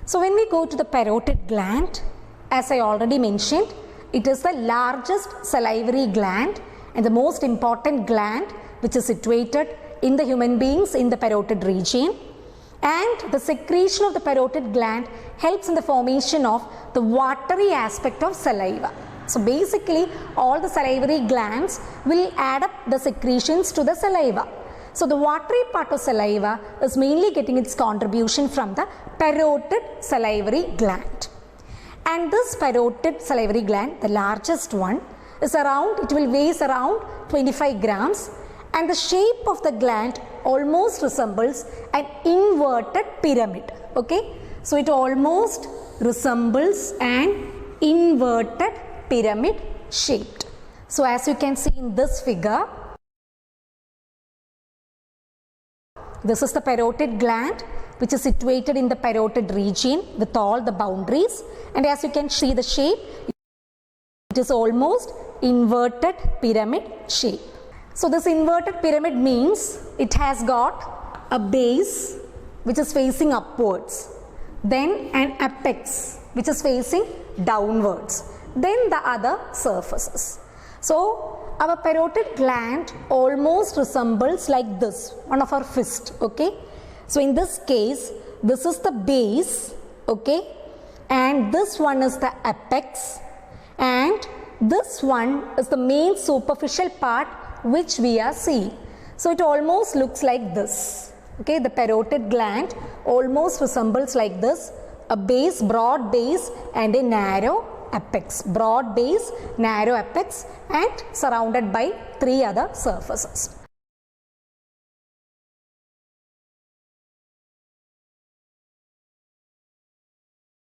So when we go to the parotid gland, as I already mentioned, it is the largest salivary gland and the most important gland which is situated in the human beings in the parotid region. And the secretion of the parotid gland helps in the formation of the watery aspect of saliva. So basically all the salivary glands will add up the secretions to the saliva. So the watery part of saliva is mainly getting its contribution from the parotid salivary gland. And this parotid salivary gland, the largest one, is around, it will weigh around 25 grams, and the shape of the gland almost resembles an inverted pyramid. Okay, so it almost resembles an inverted pyramid shaped. So as you can see in this figure, this is the parotid gland which is situated in the parotid region with all the boundaries, and as you can see the shape, it is almost inverted pyramid shape. So this inverted pyramid means it has got a base which is facing upwards, then an apex which is facing downwards, then the other surfaces. So our parotid gland almost resembles like this, one of our fist. Okay, so in this case this is the base, okay, and this one is the apex, and this one is the main superficial part which we are seeing. So it almost looks like this. Okay, the parotid gland almost resembles like this, a base, broad base, and a narrow apex. Broad base, narrow apex, and surrounded by three other surfaces.